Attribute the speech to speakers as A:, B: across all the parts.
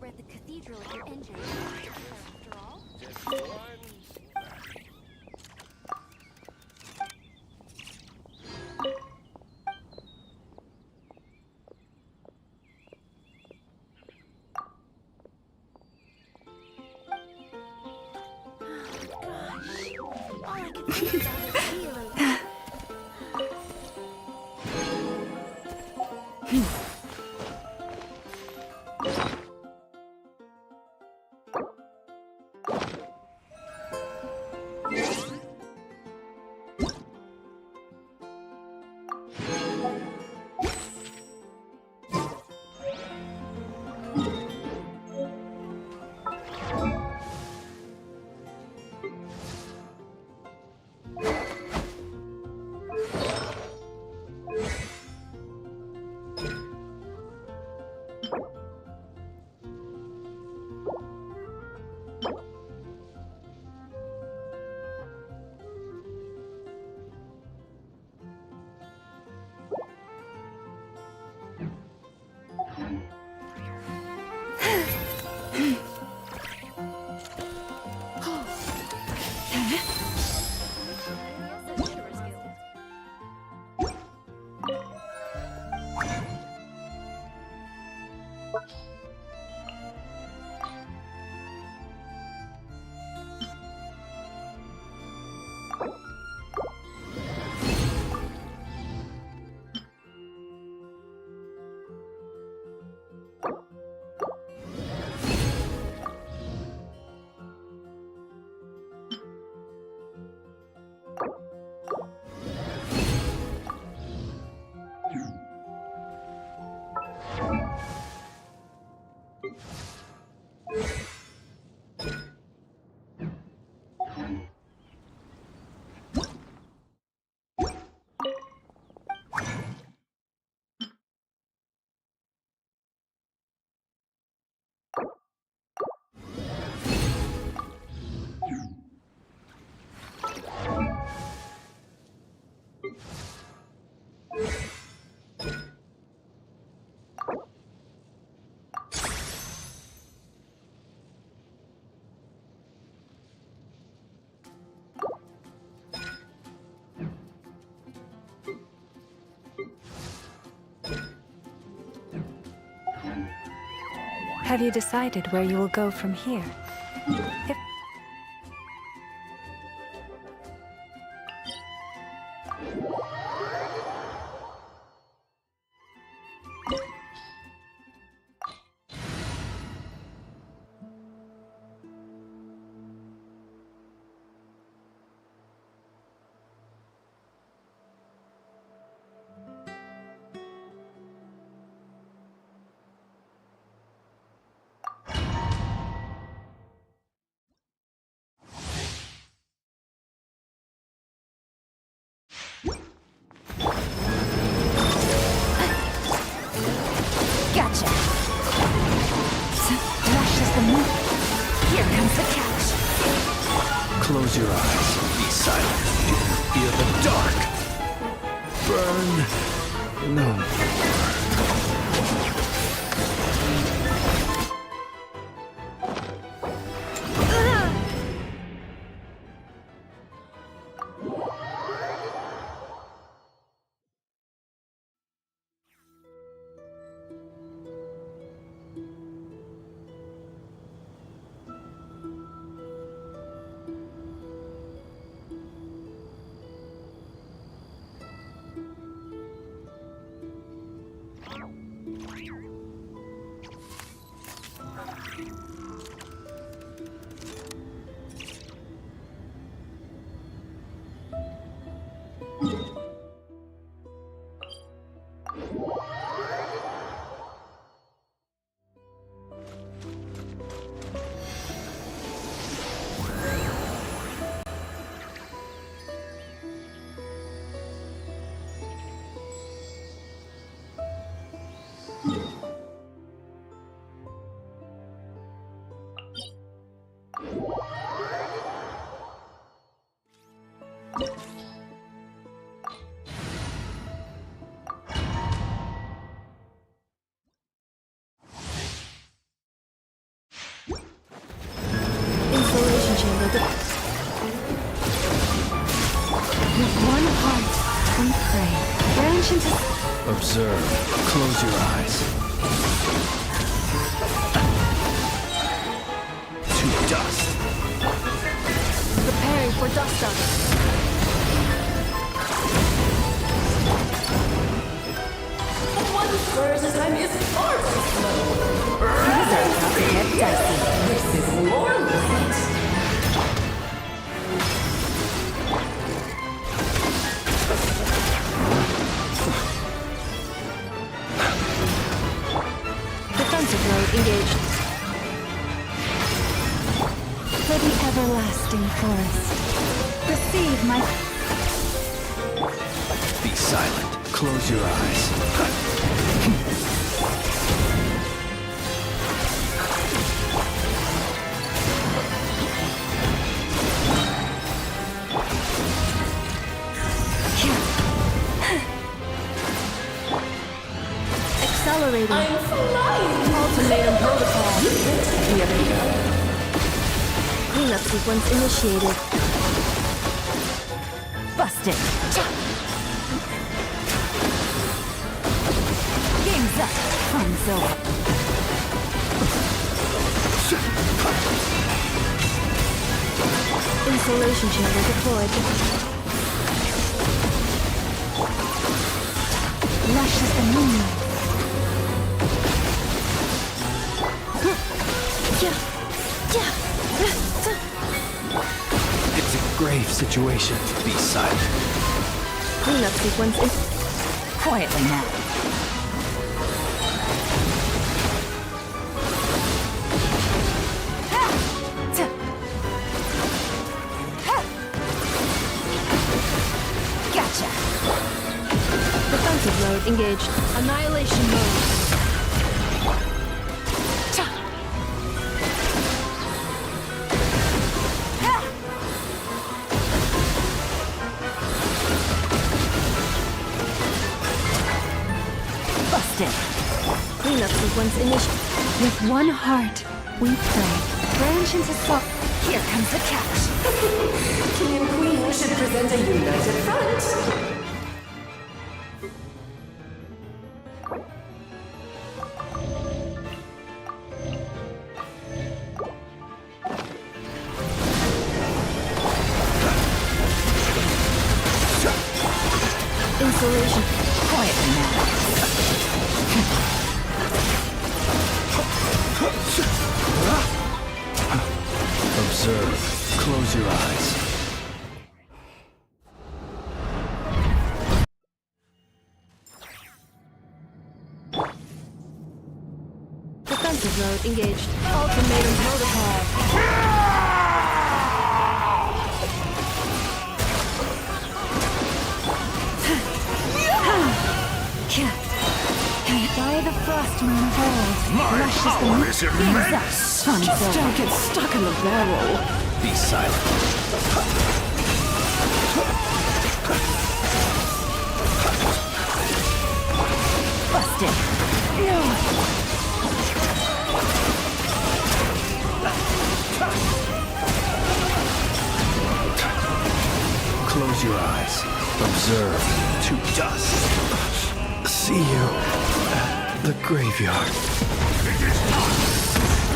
A: over at the cathedral if you're injured. After all.
B: Just one.
A: Gosh, all I can think about is healing.
C: Have you decided where you will go from here? If
A: Gotcha! Rush is the move. Here comes the catch.
D: Close your eyes. Be silent. Feel the dark. Burn. No more.
C: We pray. Branch into...
D: Observe. Close your eyes. To dust.
C: Preparing for dust up.
A: One first time is far too slow.
C: These are about to get dicey.
A: This is more light.
C: Defensive mode engaged. For the everlasting forest. Receive my...
D: Be silent. Close your eyes.
C: Accelerating.
A: I'm flying.
C: Ultimatum protocol.
A: Here we go.
C: Cleanup sequence initiated. Busted. Game's up. Fun's over. Insulation chamber deployed. Lush as the moonlight.
D: It's a grave situation. Be silent.
C: Cleanup sequence is... Quietly now. Gotcha. Defensive mode engaged. Annihilation mode. Busted. Cleanup sequence initiated. With one heart, we pray. Branch into salt. Here comes the catch.
A: King and Queen should present a united front.
C: Insulation. Quietly now.
D: Observe. Close your eyes.
C: Defensive mode engaged. Ultimatum protocol. By the frost moon of old,
B: My
C: rushes the
B: power
C: moon.
B: is
C: Game's up.
B: immense.
C: Fun's
A: Just
C: over.
A: don't get stuck in the barrel.
D: Be silent.
C: Busted. No.
D: Close your eyes. Observe. To dust. See you at the graveyard.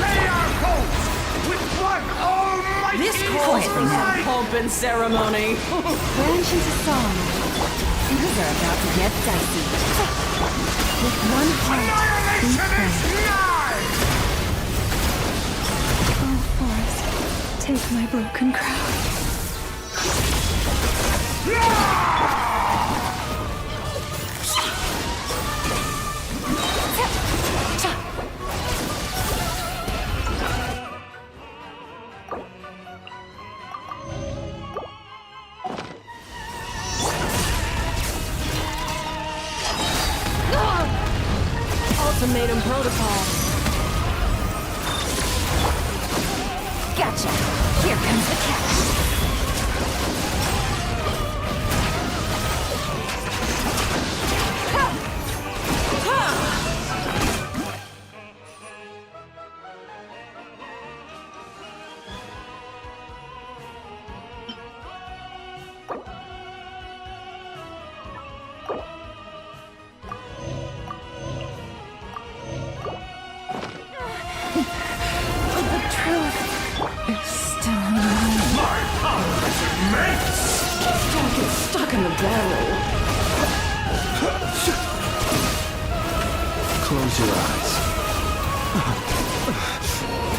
B: Lay our hopes with one almighty
A: This calls for some
B: might.
A: pomp and ceremony.
C: Branch into song. Things are about to get dicey. With one heart, we
B: Annihilation is
C: pray.
B: nigh!
C: Oh, forest, take my broken crown. Ultimatum protocol. Gotcha. Here comes the catch.
E: Don't get stuck in the barrel.
D: Close your eyes.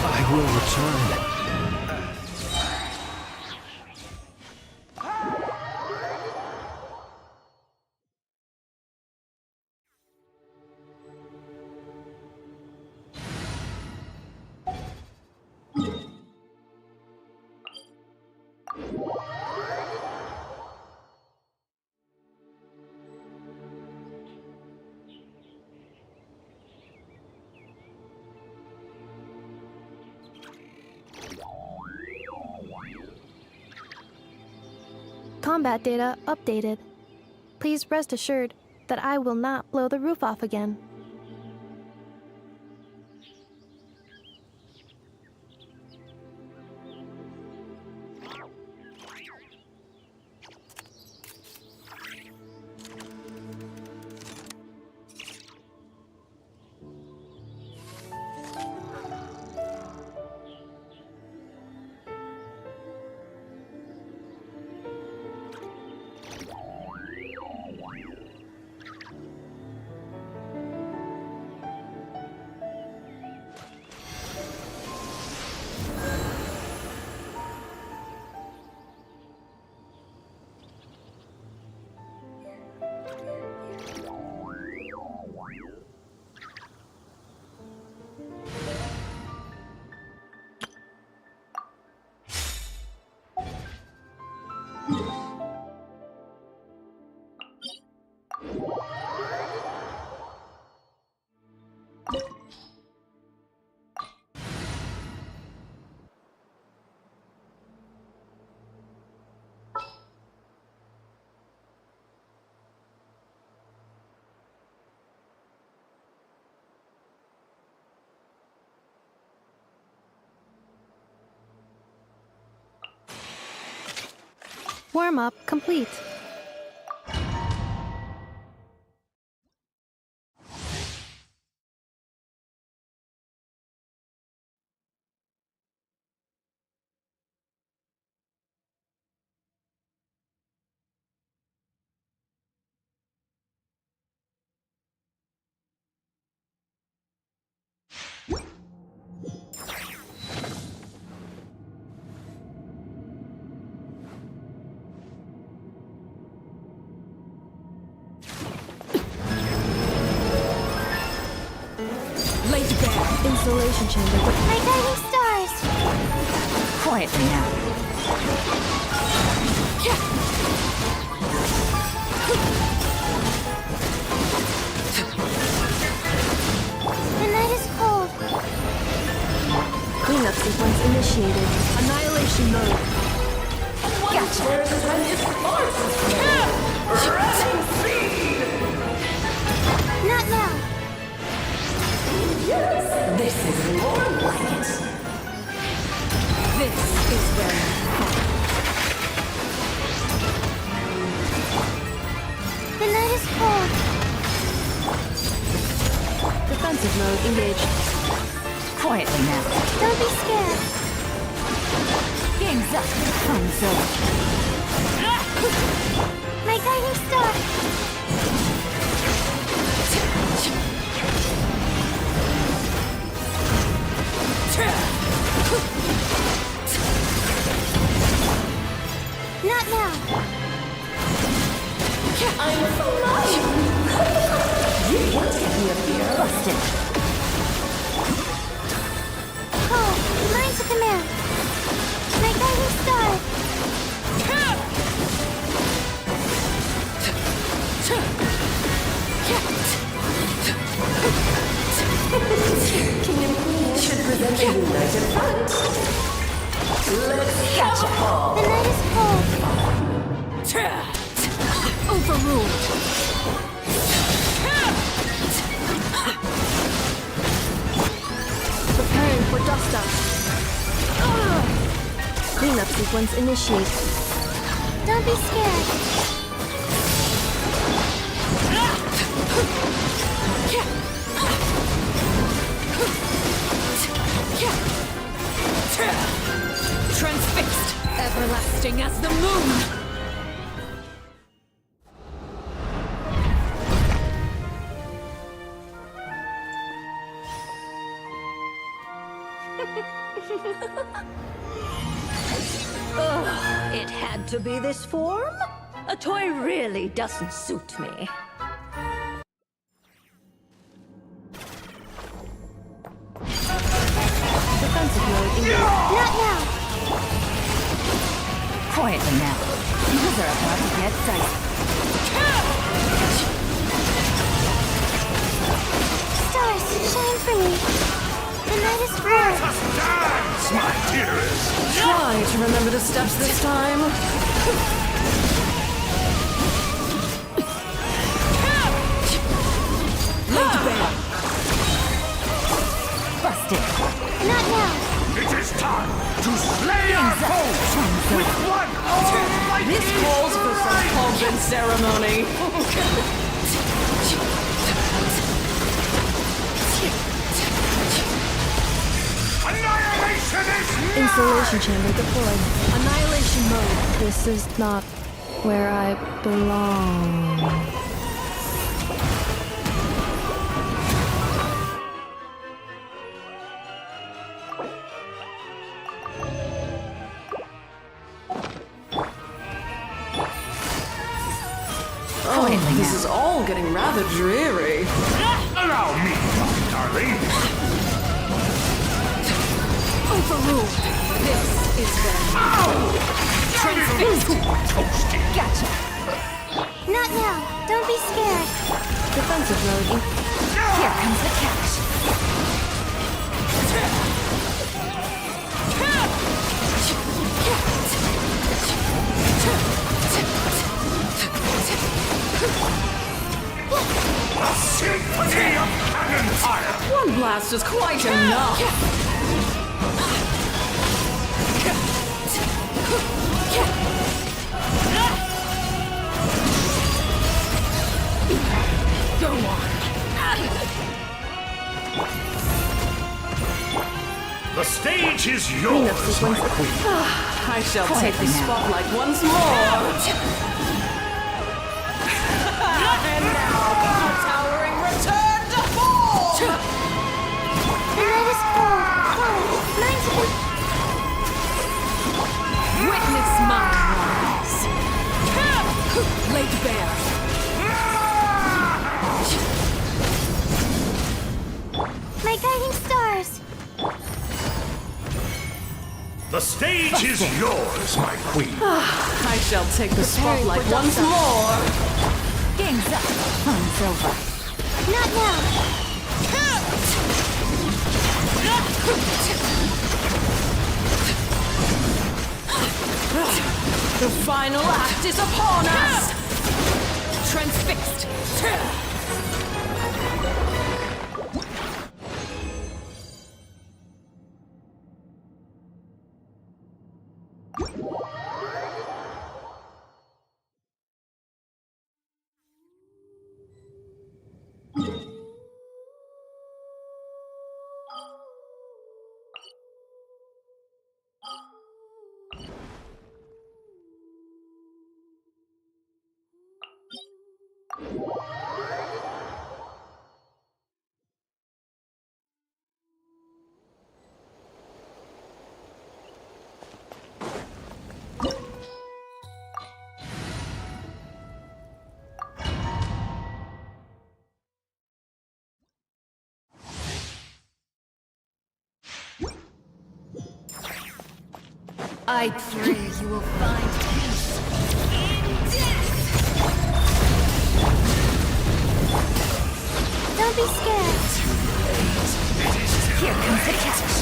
D: I will return.
C: Combat data updated. Please rest assured that I will not blow the roof off again. Warm-up complete. Installation chamber.
A: My guiding stars!
E: Quietly now.
A: The night is cold.
C: Cleanup sequence initiated. Annihilation mode.
E: Gotcha.
A: Not now.
E: This is more like it. This is where you come.
A: The night is cold.
C: Defensive mode engaged.
E: Quietly now.
A: Don't be scared.
E: Game's up. Fun zone.
A: My guiding star. Not now.
E: I'm flying. You want to get me up here? Busted.
A: Call. Line to command. My guiding star.
E: King and Queen should present a united front. Let's catch a ball.
A: The night is cold.
C: Overruled. Preparing for dust up. Cleanup sequence initiated.
A: Don't be scared.
C: Transfixed. Everlasting Blinding as the moon!
A: Ugh, it had to be this form? A toy really doesn't suit me.
C: Defensive mode engaged.
A: Not now!
C: Quietly now. These are about to get dicey.
A: Stars, shine for me. The night is full.
B: Dance, my dearest!
E: Try to remember the steps this time.
C: Busted.
A: Not now!
B: It is time to slay our foes with one almighty
E: This calls for some pomp and ceremony.
B: Annihilation is near!
C: Installation chamber deployed. Annihilation mode. This is not where I belong.
E: Oh, this is all getting rather dreary.
B: Allow me, my darling!
C: Overruled. This is them.
B: Toasty!
C: Gotcha.
A: Not now! Don't be scared!
C: Defensive mode.
A: Here comes the catch.
B: A symphony of cannon fire!
E: One blast is quite enough.
C: Go on.
B: The stage is yours, my queen!
E: I shall take the spotlight once more. And now, a towering return to form!
A: The night is cold. Cold. Mine's a bit...
C: Witness my rise. Laid bare.
A: My guiding stars.
B: The stage is yours, my queen!
E: I shall take the spotlight once more.
C: Game's up. Fun's over.
A: Not now.
E: The final act is upon us.
C: Transfixed. I pray you will find peace in death.
A: Don't be scared.
C: Here comes the catch.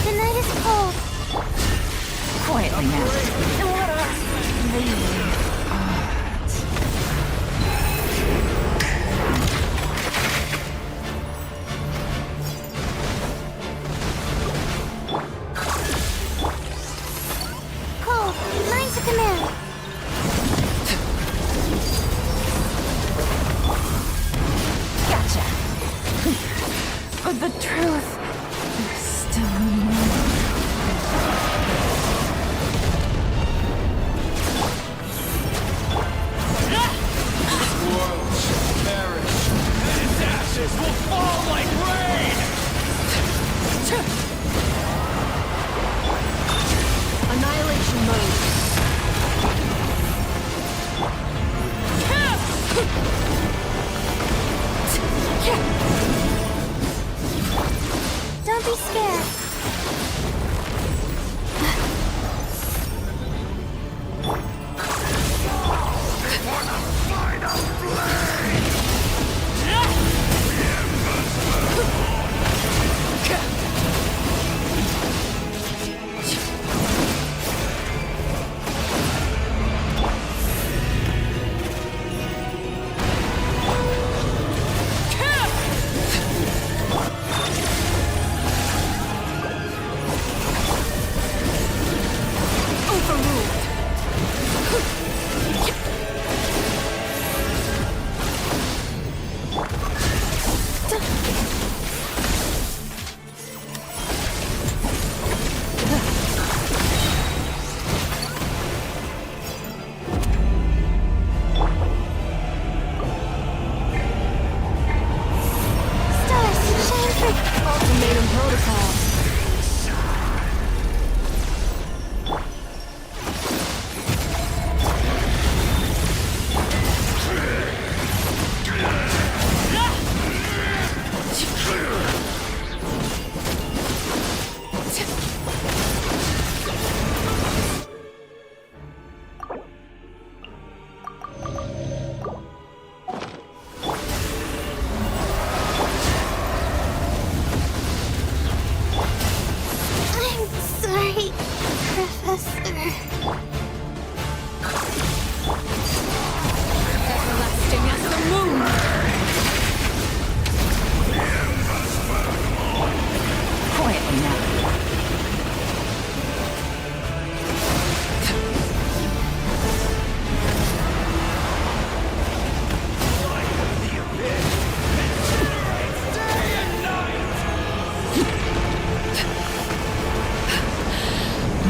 A: The night is cold.
C: Quietly now.
A: Cold. Mine's
C: call.
A: I'm sorry, Professor.
C: Everlasting as the moon! Quietly now.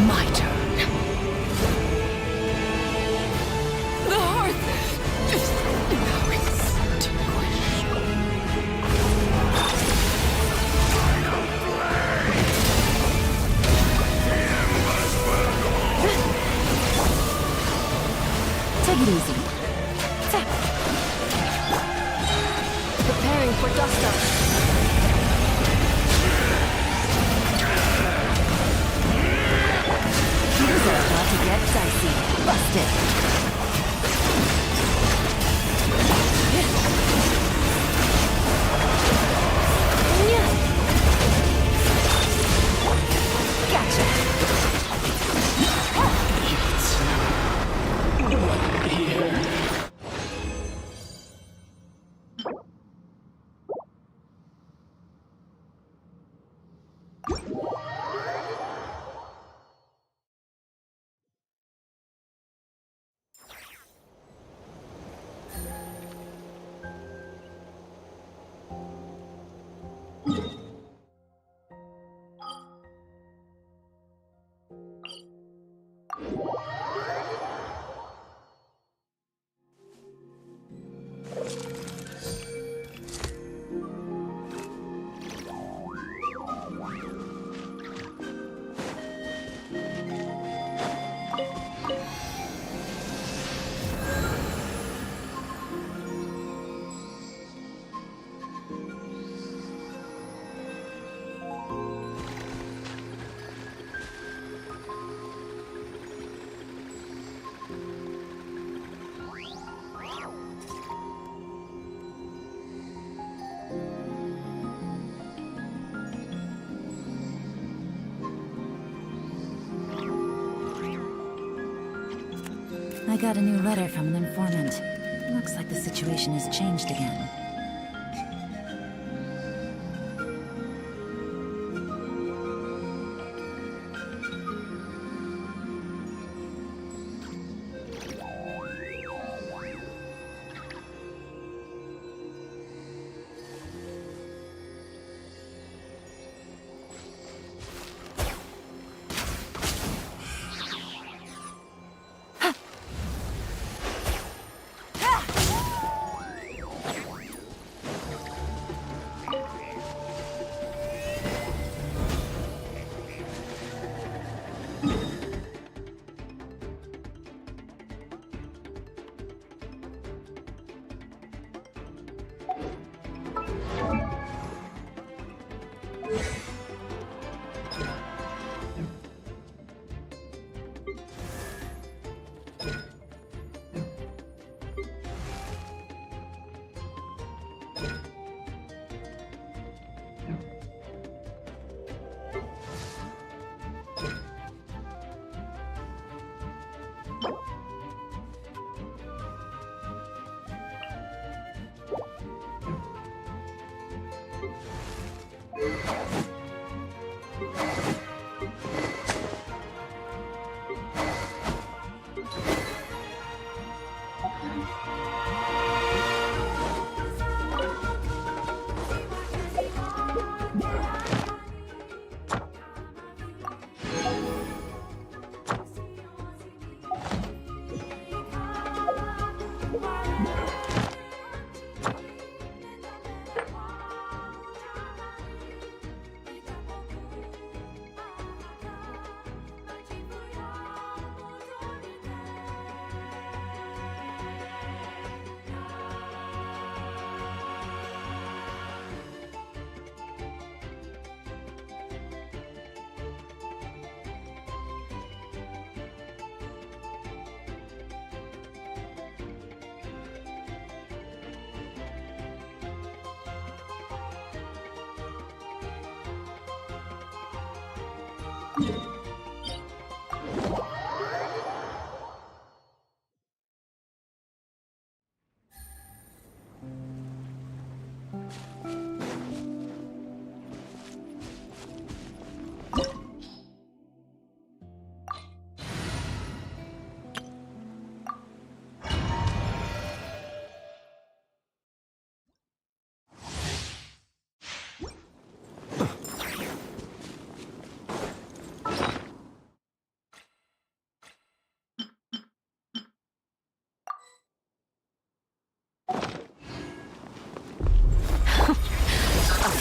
C: My turn. The hearth now extinguished. Take it easy. Tap. Preparing for dust up. Things are about to get dicey. Busted. Gotcha. I got a new letter from an informant. Looks like the situation has changed again.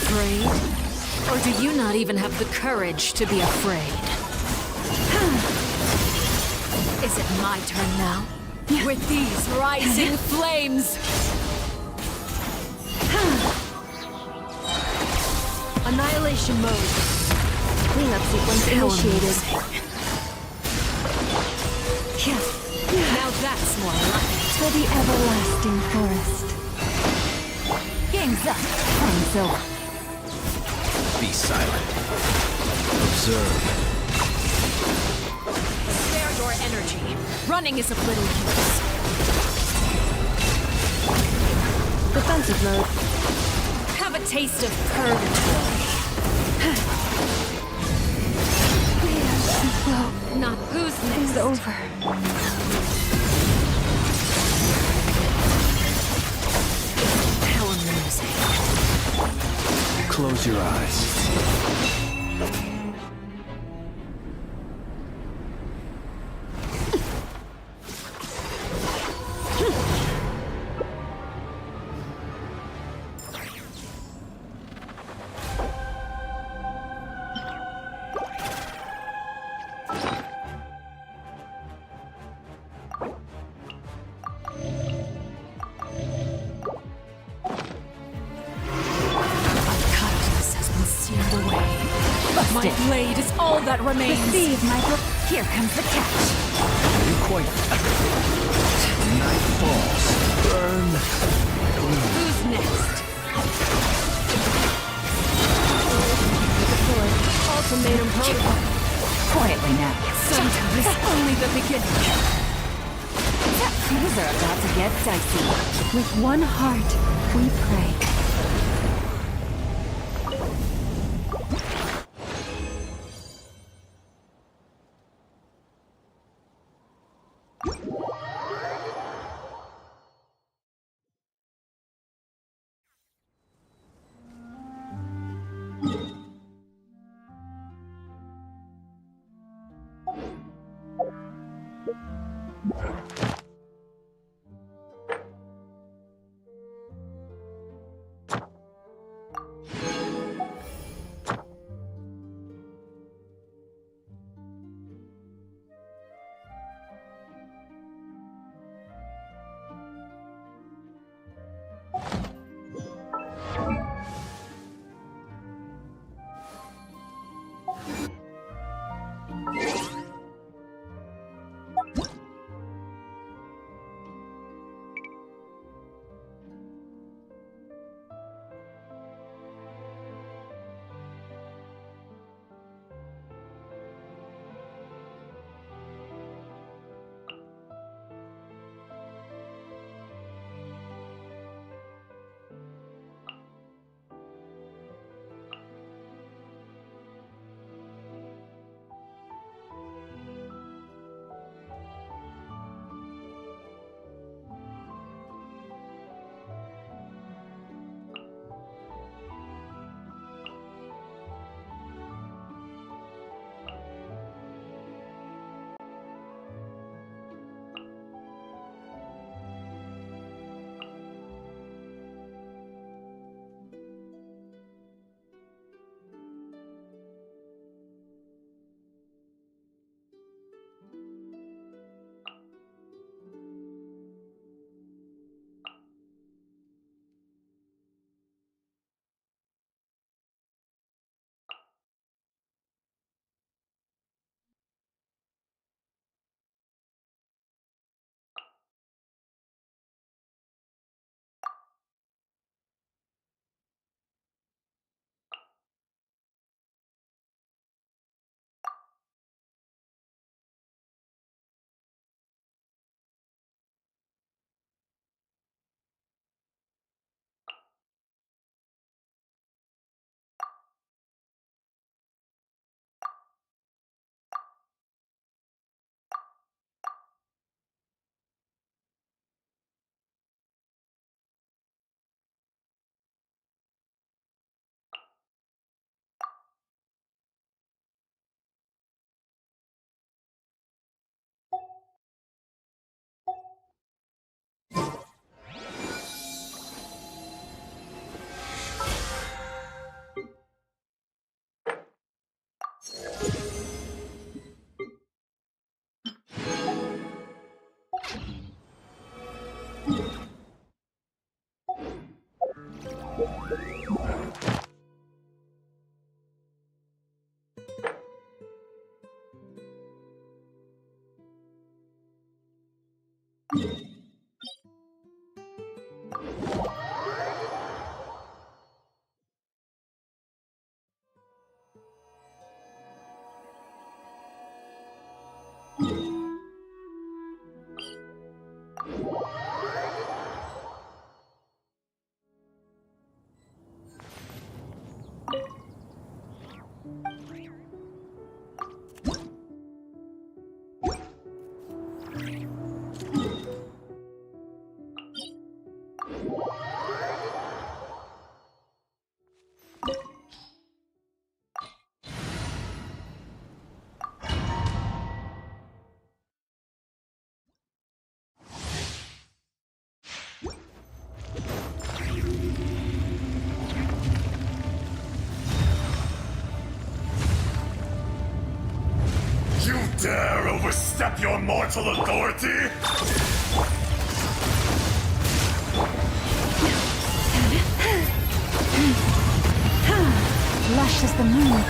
A: Afraid? Or do you not even have the courage to be afraid? Is it my turn now? With these rising flames!
C: Annihilation mode. Cleanup sequence initiated.
A: Now that's more like it.
C: For the everlasting forest.
A: Game's up.
C: Time's over.
D: Be silent. Observe.
A: Spare your energy. Running is of little use.
C: Defensive mode.
A: Have a taste of purgatory.
C: Flow
A: Not who's
C: is
A: next.
C: over.
A: How amusing.
D: Close your eyes.
A: Unconscious has been seared away. My blade is all that remains.
C: Receive my
A: Here comes the catch.
D: You quite. Night falls. Burn.
A: Who's next?
C: ultimatum protocol.
A: Quietly now. Sometimes only the beginning. Things are about to get dicey.
C: With one heart, we pray.
B: You dare overstep your mortal authority?
C: Lush as the moon.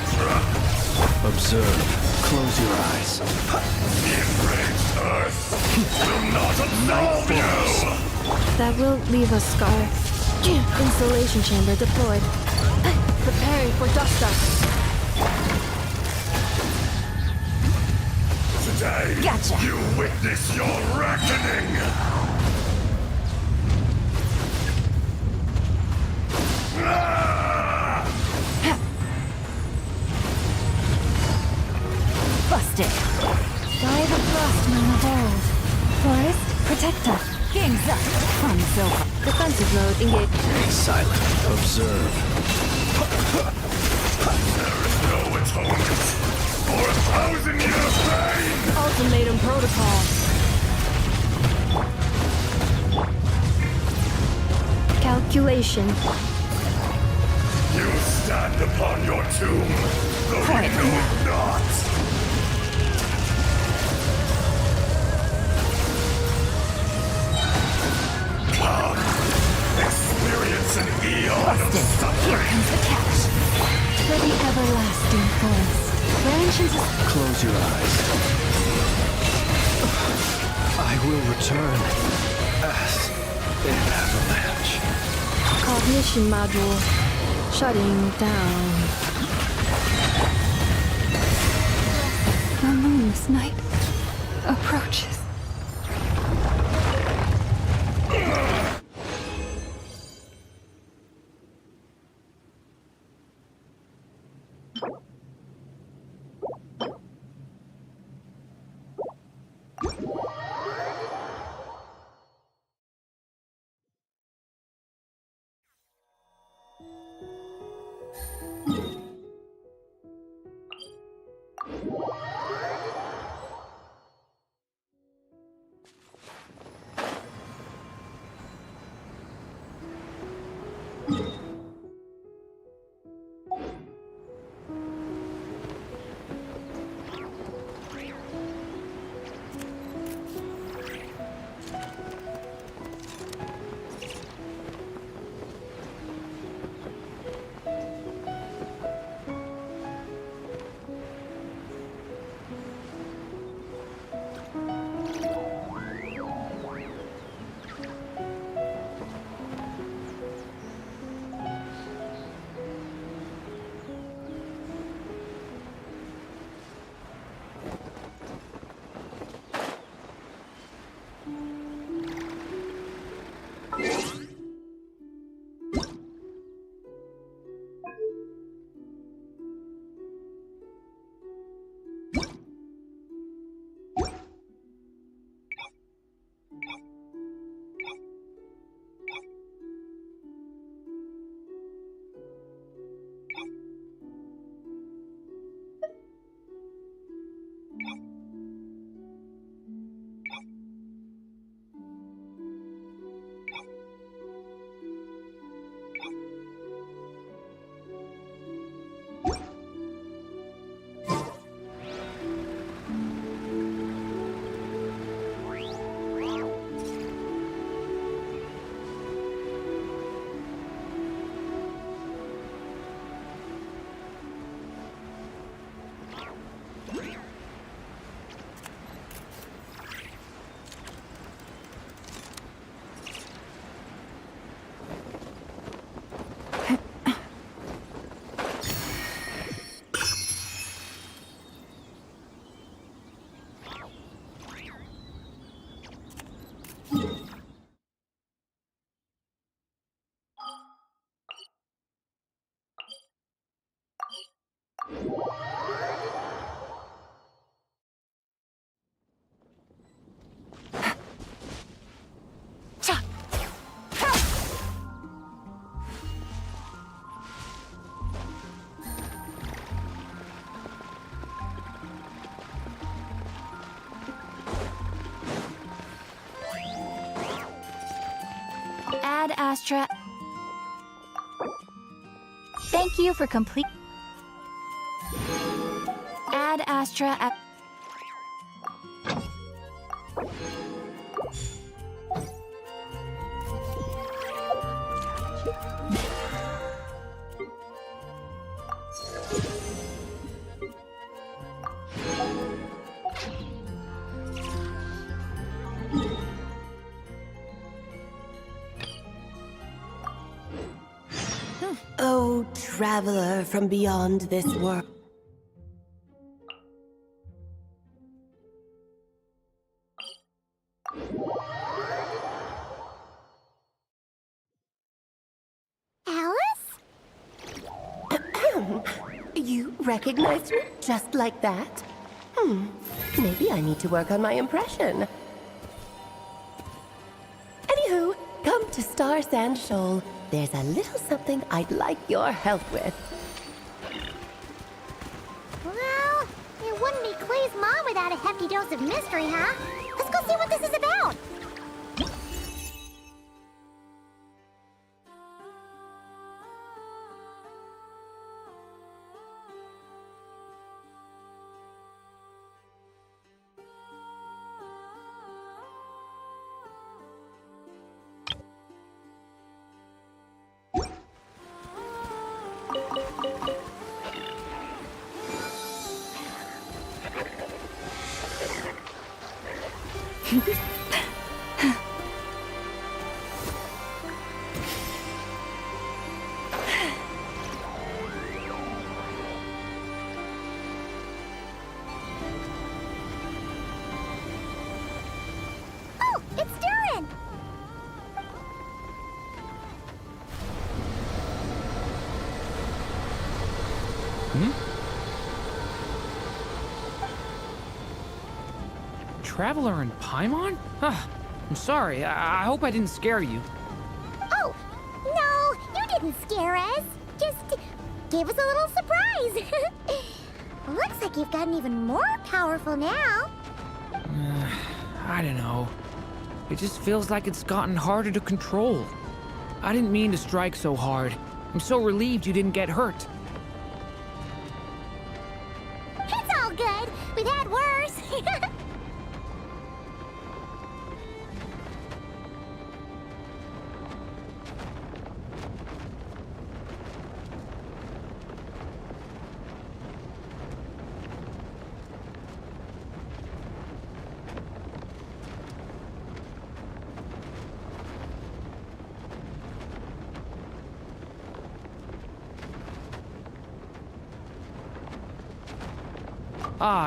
D: Observe. Close your eyes.
B: The enraged earth will not absolve you!
C: That will leave a scar. Installation chamber deployed. Preparing for dust-up.
B: Today,
C: Gotcha.
B: you witness your reckoning! Ah!
C: Busted. Die the frostman of old. Forest, protector. Kings up. Fun's over. Defensive mode engaged.
D: Be silent. Observe.
B: There is no atonement for 1,000 years of pain!
C: Ultimatum protocol. Calculation.
B: You stand upon your tomb, though you know it not! Come, experience an eon of suffering!
C: Here comes the catch. For the everlasting forest. Branches is
D: Close your eyes. I will return as an avalanche.
C: cognition module shutting down. The moon's night approaches. Ad Astra. Thank you for complete. Ad Astra.
E: Oh, traveler from beyond this world.
F: Alice?
E: You recognized me just like that? Maybe I need to work on my impression. Anywho, come to Star Sand Shoal. There's a little something I'd like your help with.
F: Well, it wouldn't be Clay's mom without a hefty dose of mystery, huh? Let's go see what this is about. Oh, it's Durin!
G: Traveler in Paimon? I'm sorry. I hope I didn't scare you.
F: Oh, no, you didn't scare us. Just gave us a little surprise. Looks like you've gotten even more powerful now.
G: I don't know. It just feels like it's gotten harder to control. I didn't mean to strike so hard. I'm so relieved you didn't get hurt.
F: It's all good. We've had worse.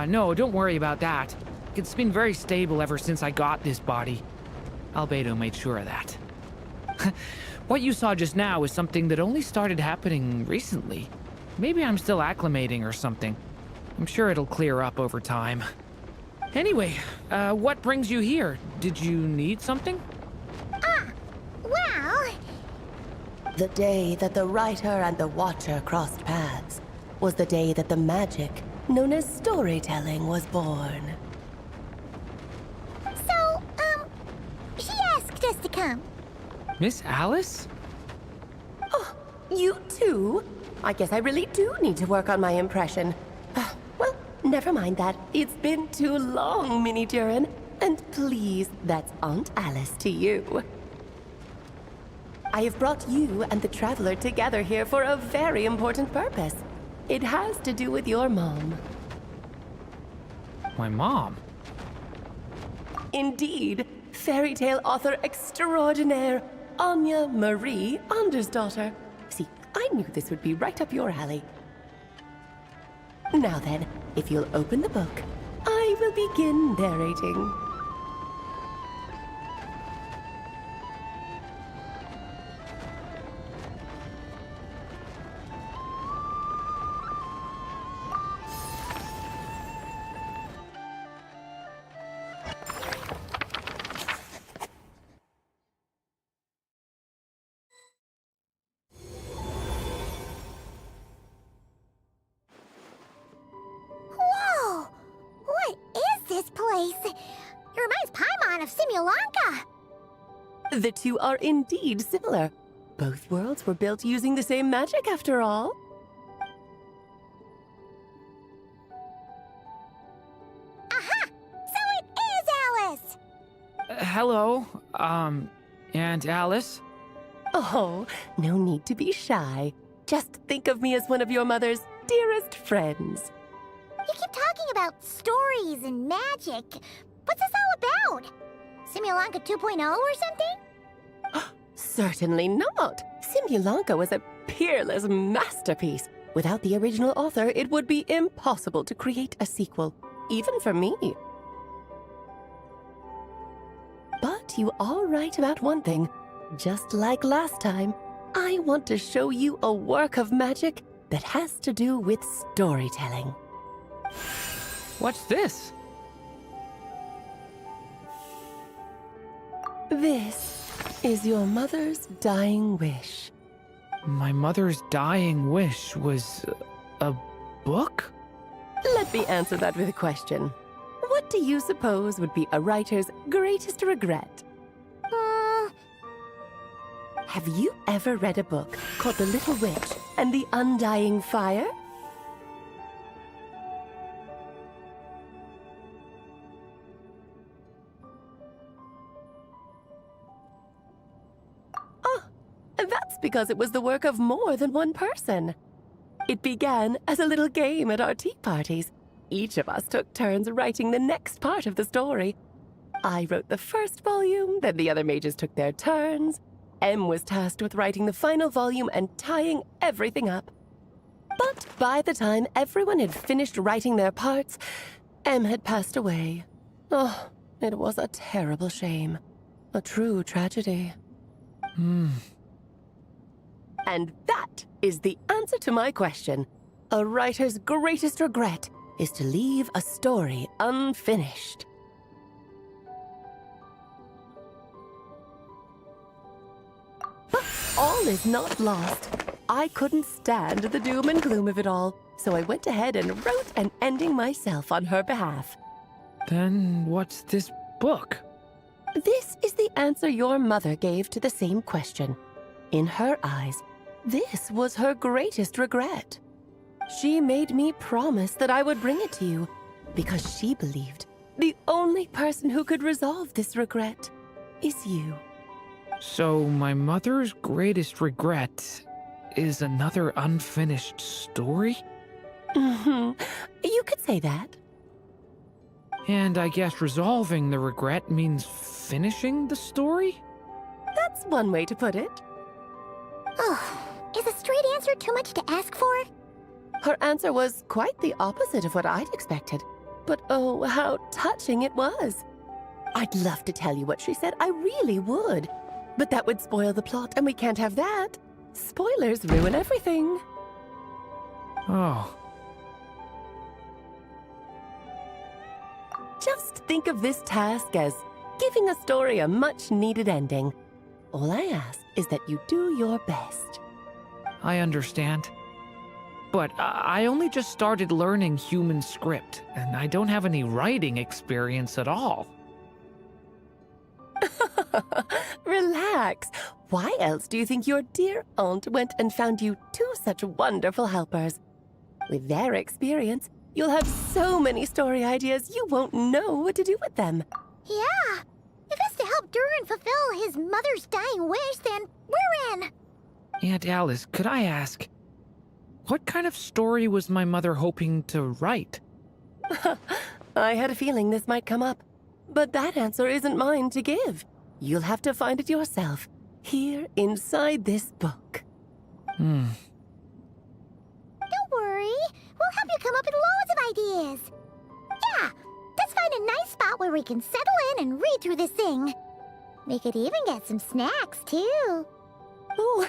G: No, don't worry about that. It's been very stable ever since I got this body. Albedo made sure of that. What you saw just now is something that only started happening recently. Maybe I'm still acclimating or something. I'm sure it'll clear up over time. Anyway, what brings you here? Did you need something?
F: Well,
E: The day that the writer and the watcher crossed paths was the day that the magic known as storytelling was born.
F: so, she asked us to come.
G: Miss Alice?
E: Oh, you too? I guess I really do need to work on my impression. Well, never mind that. It's been too long, Mini Durin. And please, that's Aunt Alice to you. I have brought you and the Traveler together here for a very important purpose. It has to do with your mom.
G: My mom?
E: Indeed, fairy tale author extraordinaire, Anya Marie Andersdaughter. See, I knew this would be right up your alley. Now then, if you'll open the book, I will begin narrating.
F: nice. It reminds Paimon of Simulanka.
E: The two are indeed similar. Both worlds were built using the same magic, after all.
F: Aha! So it is Alice!
G: Hello, Aunt Alice?
E: Oh, no need to be shy. Just think of me as one of your mother's dearest friends.
F: You keep talking about stories and magic. What's this all about? Simulanka 2.0 or something?
E: Certainly not. Simulanka was a peerless masterpiece. Without the original author, it would be impossible to create a sequel, even for me. But you are right about one thing. Just like last time, I want to show you a work of magic that has to do with storytelling.
G: What's this?
E: This is your mother's dying wish.
G: My mother's dying wish was a book?
E: Let me answer that with a question. What do you suppose would be a writer's greatest regret? Have you ever read a book called The Little Witch and the Undying Fire? Oh, that's because it was the work of more than one person. It began as a little game at our tea parties. Each of us took turns writing the next part of the story. I wrote the first volume, then the other mages took their turns. Em was tasked with writing the final volume and tying everything up. But by the time everyone had finished writing their parts, Em had passed away. Oh, it was a terrible shame. A true tragedy. And that is the answer to my question. A writer's greatest regret is to leave a story unfinished. But all is not lost. I couldn't stand the doom and gloom of it all, so I went ahead and wrote an ending myself on her behalf.
G: Then what's this book?
E: This is the answer your mother gave to the same question. In her eyes, this was her greatest regret. She made me promise that I would bring it to you, because she believed the only person who could resolve this regret is you.
G: So my mother's greatest regret is another unfinished story?
E: You could say that.
G: And I guess resolving the regret means finishing the story?
E: That's one way to put it.
F: Oh, is a straight answer too much to ask for?
E: Her answer was quite the opposite of what I'd expected. But oh, how touching it was. I'd love to tell you what she said, I really would. But that would spoil the plot, and we can't have that. Spoilers ruin everything.
G: Oh.
E: Just think of this task as giving a story a much-needed ending. All I ask is that you do your best.
G: I understand. But I only just started learning human script, and I don't have any writing experience at all.
E: Relax. Why else do you think your dear aunt went and found you two such wonderful helpers? With their experience, you'll have so many story ideas you won't know what to do with them.
F: Yeah. If it's to help Durin fulfill his mother's dying wish, then we're in.
G: Aunt Alice, could I ask, what kind of story was my mother hoping to write?
E: I had a feeling this might come up, but that answer isn't mine to give. You'll have to find it yourself, here inside this book.
F: Don't worry. We'll help you come up with loads of ideas. Yeah, let's find a nice spot where we can settle in and read through this thing. We could even get some snacks, too.
E: Oh,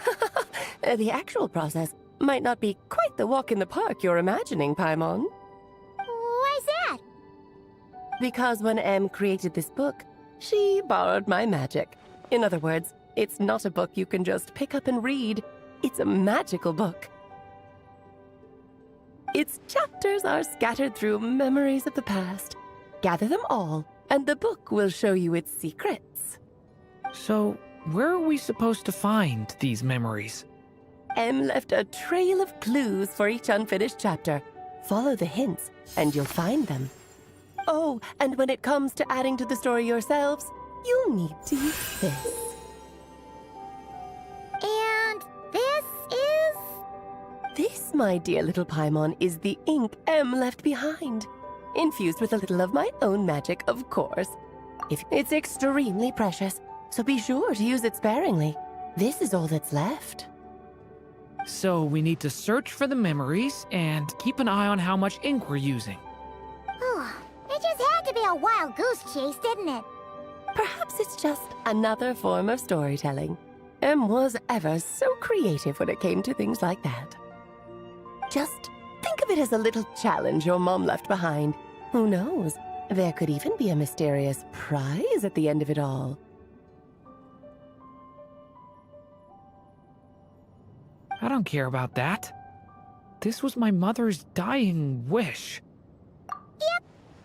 E: the actual process might not be quite the walk in the park you're imagining, Paimon.
F: Why's that?
E: Because when Em created this book, she borrowed my magic. In other words, it's not a book you can just pick up and read. It's a magical book. Its chapters are scattered through memories of the past. Gather them all, and the book will show you its secrets.
G: So, where are we supposed to find these memories?
E: M left a trail of clues for each unfinished chapter. Follow the hints, and you'll find them. Oh, and when it comes to adding to the story yourselves, you'll need to use this.
F: And this is...
E: This, my dear little Paimon, is the ink M left behind. Infused with a little of my own magic, of course. It's extremely precious, so be sure to use it sparingly. This is all that's left.
G: So, we need to search for the memories and keep an eye on how much ink we're using.
F: It just had to be a wild goose chase, didn't it?
E: Perhaps it's just another form of storytelling. M was ever so creative when it came to things like that. Just think of it as a little challenge your mom left behind. Who knows? There could even be a mysterious prize at the end of it all.
G: I don't care about that. This was my mother's dying wish.
F: Yep.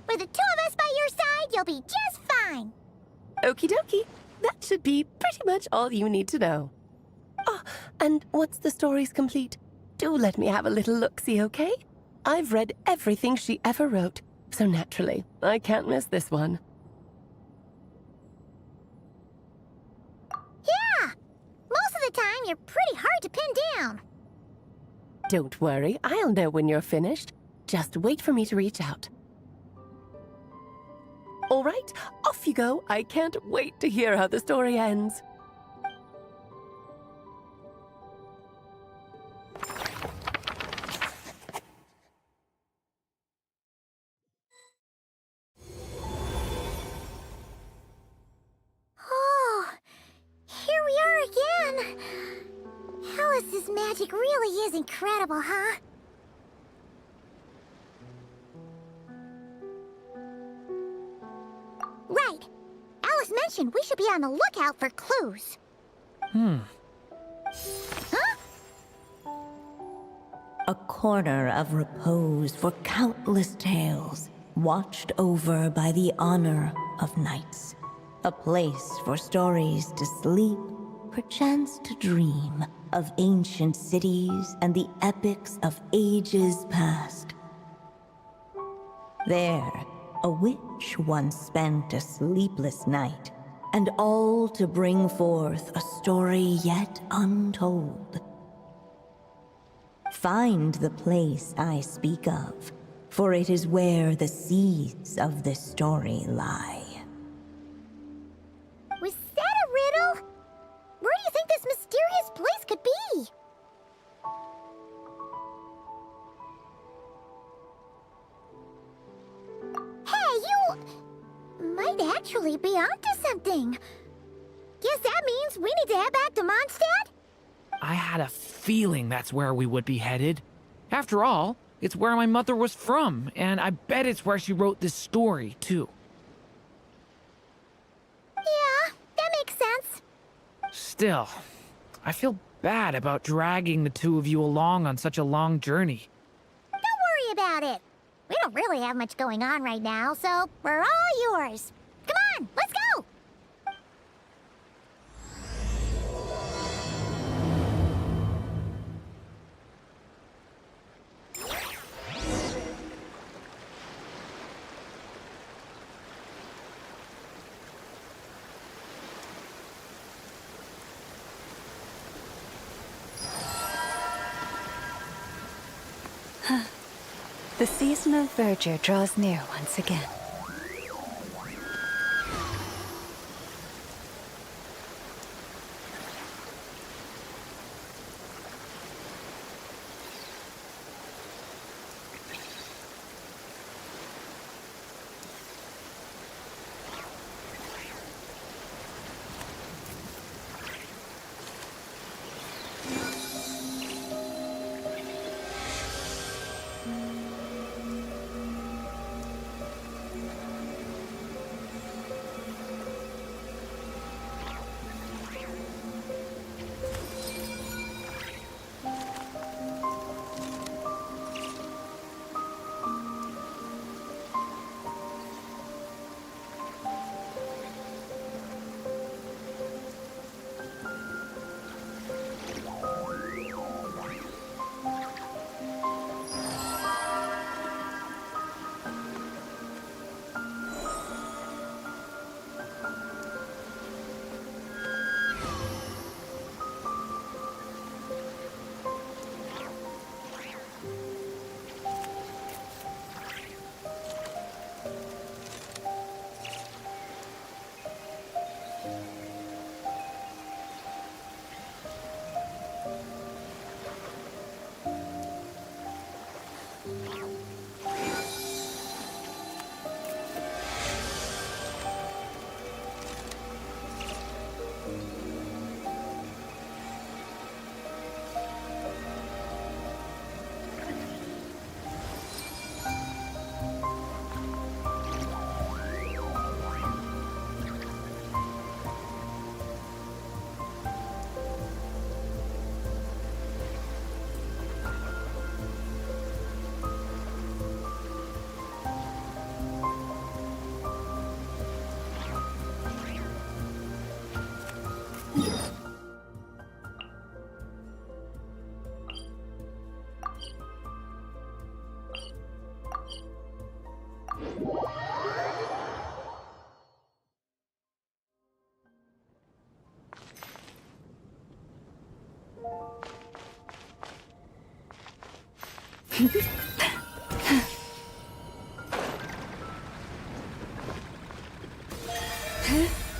F: With the two of us by your side, you'll be just fine.
E: Okie dokie. That should be pretty much all you need to know. Oh, and once the story's complete, do let me have a little look-see, okay? I've read everything she ever wrote, so naturally, I can't miss this one.
F: Yeah. Most of the time, you're pretty hard to pin down.
E: Don't worry, I'll know when you're finished. Just wait for me to reach out. All right, off you go. I can't wait to hear how the story ends.
F: Oh, here we are again. Alice's magic really is incredible, huh? Right. Alice mentioned we should be on the lookout for clues. Huh?
H: A corner of repose for countless tales, watched over by the honor of knights. A place for stories to sleep, perchance to dream of ancient cities and the epics of ages past. There, a witch once spent a sleepless night, and all to bring forth a story yet untold. Find the place I speak of, for it is where the seeds of this story lie.
F: Was that a riddle? Where do you think this mysterious place could be? Hey, you might actually be onto something. Guess that means we need to head back to Mondstadt?
G: I had a feeling that's where we would be headed. After all, it's where my mother was from, and I bet it's where she wrote this story, too.
F: Yeah, that makes sense.
G: Still, I feel bad about dragging the two of you along on such a long journey.
F: Don't worry about it. We don't really have much going on right now, so we're all yours. Come on, let's go!
C: The season of verdure draws near once again.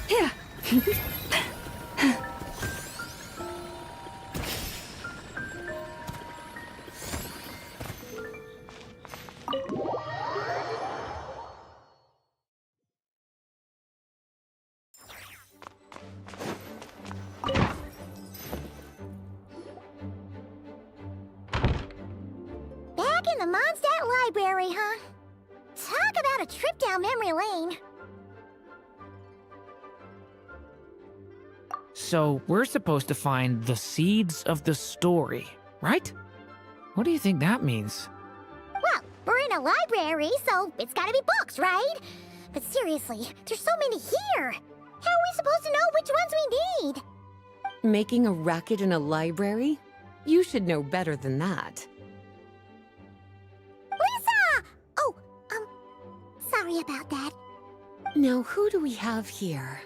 C: Yeah.
F: Back in the Mondstadt Library, huh? Talk about a trip down memory lane.
G: So, we're supposed to find the seeds of the story, right? What do you think that means?
F: Well, we're in a library, so it's gotta be books, right? But seriously, there's so many here. How are we supposed to know which ones we need?
E: Making a racket in a library? You should know better than that.
F: Lisa! Oh, sorry about that.
E: Now, who do we have here?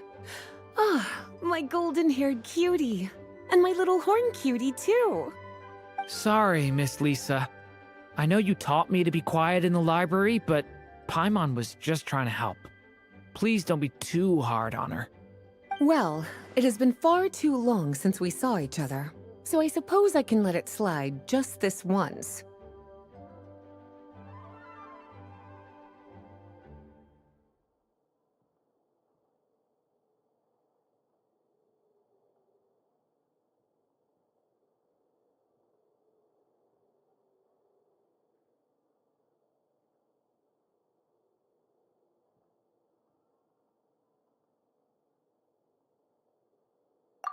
E: Ah, my golden-haired cutie. And my little horn cutie, too.
G: Sorry, Miss Lisa. I know you taught me to be quiet in the library, but Paimon was just trying to help. Please don't be too hard on her.
E: Well, it has been far too long since we saw each other, so I suppose I can let it slide just this once.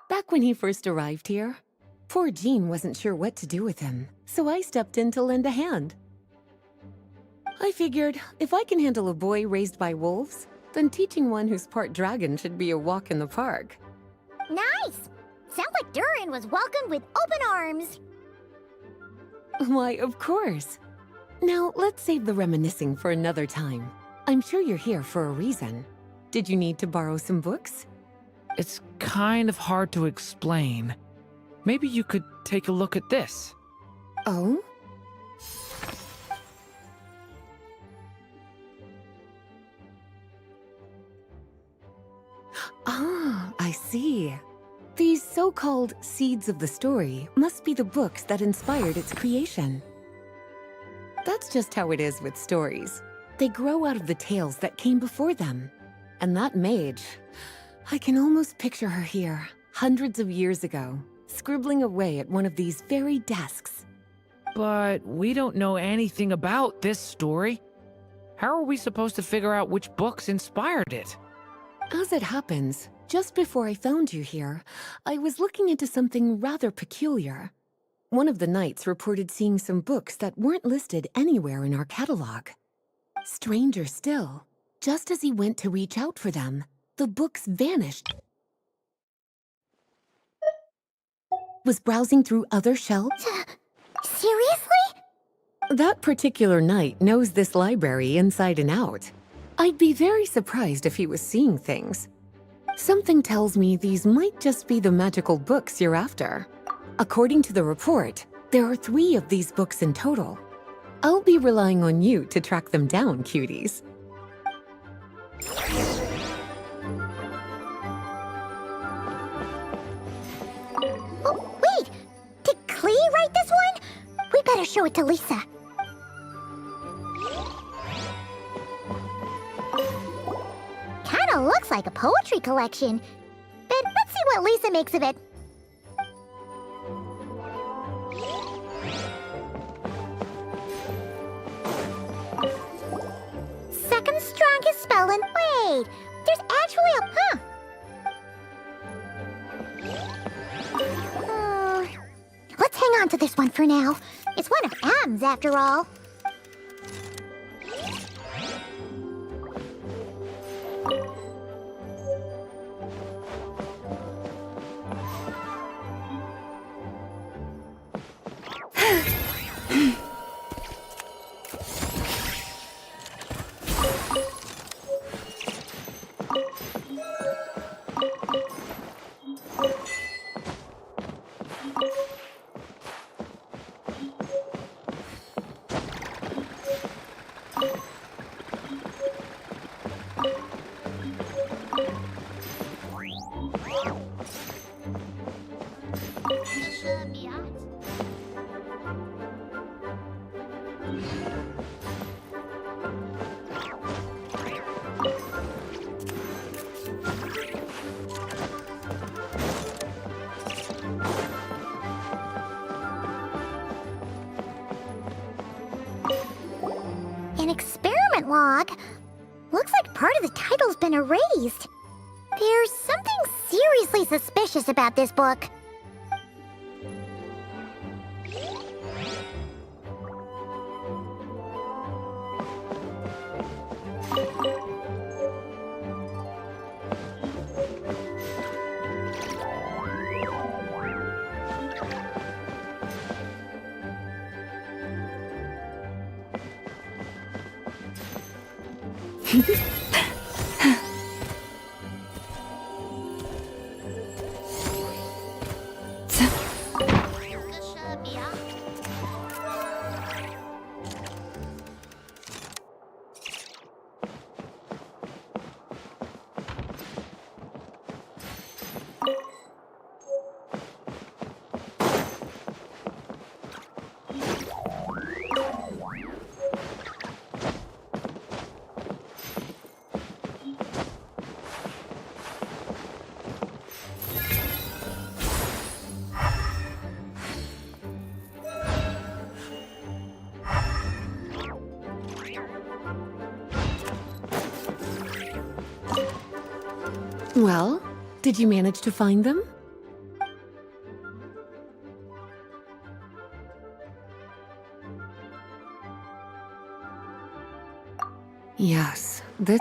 E: Back when he first arrived here, poor Jean wasn't sure what to do with him, so I stepped in to lend a hand. I figured, if I can handle a boy raised by wolves, then teaching one who's part dragon should be a walk in the park.
F: Nice! Sounds like Durin was welcomed with open arms.
E: Why, of course. Now, let's save the reminiscing for another time. I'm sure you're here for a reason. Did you need to borrow some books?
G: It's kind of hard to explain. Maybe you could take a look at this.
E: Oh? Ah, I see. These so-called seeds of the story must be the books that inspired its creation. That's just how it is with stories. They grow out of the tales that came before them. And that mage, I can almost picture her here, hundreds of years ago, scribbling away at one of these very desks.
G: But we don't know anything about this story. How are we supposed to figure out which books inspired it?
E: As it happens, just before I found you here, I was looking into something rather peculiar. One of the knights reported seeing some books that weren't listed anywhere in our catalog. Stranger still, just as he went to reach out for them, the books vanished. Was browsing through other shelves?
F: Seriously?
E: That particular knight knows this library inside and out. I'd be very surprised if he was seeing things. Something tells me these might just be the magical books you're after. According to the report, there are 3 of these books in total. I'll be relying on you to track them down, cuties.
F: Oh, wait! Did Klee write this one? We better show it to Lisa. looks like a poetry collection. But let's see what Lisa makes of it. Second strongest spell in... Wait, there's actually a... Let's hang on to this one for now. It's one of M's after all. An experiment log. Looks like part of the title's been erased. There's something seriously suspicious about this book.
I: Well, did you manage to find them? Yes, the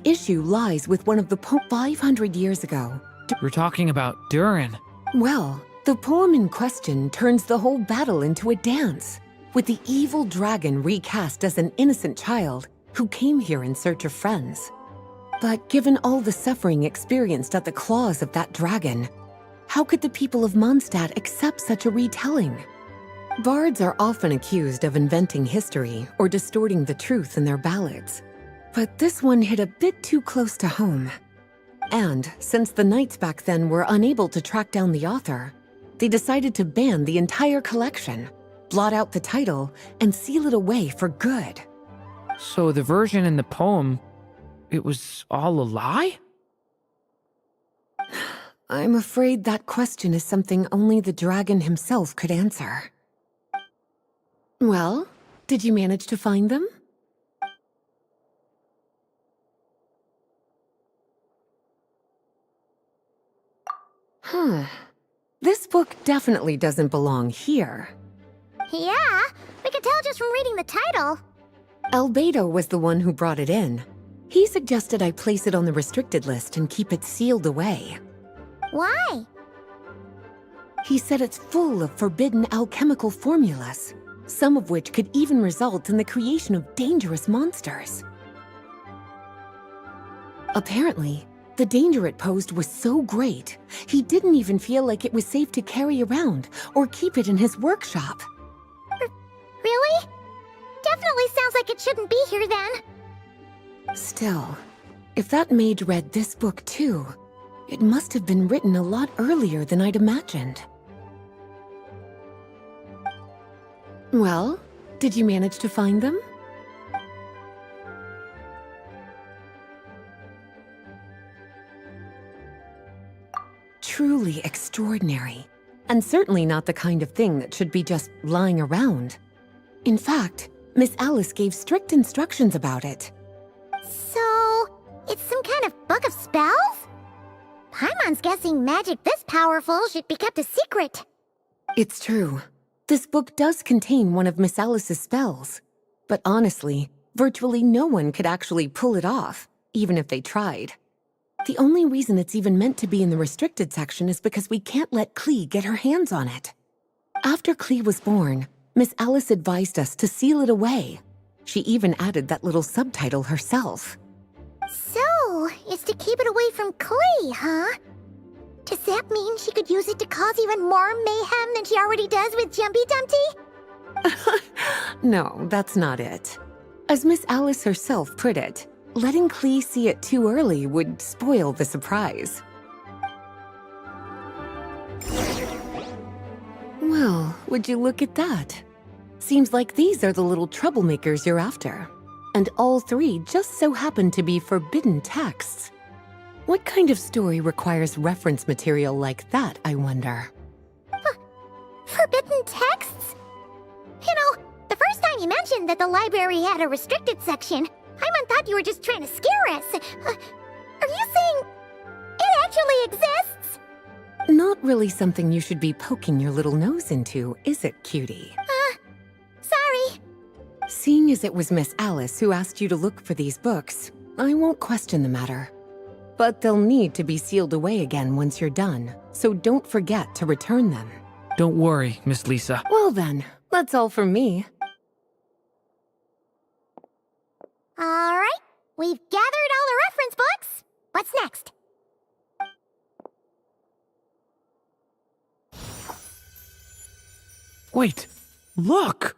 I: issue lies with one of the 500 years ago.
G: We're talking about Durin.
I: Well, the poem in question turns the whole battle into a dance, with the evil dragon recast as an innocent child who came here in search of friends. But given all the suffering experienced at the claws of that dragon, how could the people of Mondstadt accept such a retelling? Bards are often accused of inventing history or distorting the truth in their ballads. But this one hit a bit too close to home. And since the knights back then were unable to track down the author, they decided to ban the entire collection, blot out the title, and seal it away for good.
G: So the version in the poem, it was all a lie?
I: I'm afraid that question is something only the dragon himself could answer. Well, did you manage to find them? This book definitely doesn't belong here.
F: Yeah, we could tell just from reading the title.
I: Albedo was the one who brought it in. He suggested I place it on the restricted list and keep it sealed away.
F: Why?
I: He said it's full of forbidden alchemical formulas, some of which could even result in the creation of dangerous monsters. Apparently, the danger it posed was so great, he didn't even feel like it was safe to carry around or keep it in his workshop.
F: Really? Definitely sounds like it shouldn't be here then.
I: Still, if that mage read this book too, it must have been written a lot earlier than I'd imagined. Well, did you manage to find them? and certainly not the kind of thing that should be just lying around. In fact, Miss Alice gave strict instructions about it.
F: So, it's some kind of book of spells? Paimon's guessing magic this powerful should be kept a secret.
I: It's true. This book does contain one of Miss Alice's spells. But honestly, virtually no one could actually pull it off, even if they tried. The only reason it's even meant to be in the restricted section is because we can't let Klee get her hands on it. After Klee was born, Miss Alice advised us to seal it away. She even added that little subtitle herself.
F: So, it's to keep it away from Klee, huh? Does that mean she could use it to cause even more mayhem than she already does with Jumpy Dumpty?
I: No, that's not it. As Miss Alice herself put it, letting Klee see it too early would spoil the surprise. Well, would you look at that? Seems like these are the little troublemakers you're after. And all three just so happen to be forbidden texts. What kind of story requires reference material like that, I wonder?
F: Forbidden texts? You know, the first time you mentioned that the library had a restricted section, Paimon thought you were just trying to scare us. Are you saying it actually exists?
I: Not really something you should be poking your little nose into, is it, cutie?
F: Sorry.
I: Seeing as it was Miss Alice who asked you to look for these books, I won't question the matter. But they'll need to be sealed away again once you're done, so don't forget to return them.
G: Don't worry, Miss Lisa.
I: Well then, that's all from me.
F: Alright, we've gathered all the reference books. What's next?
G: Wait, look!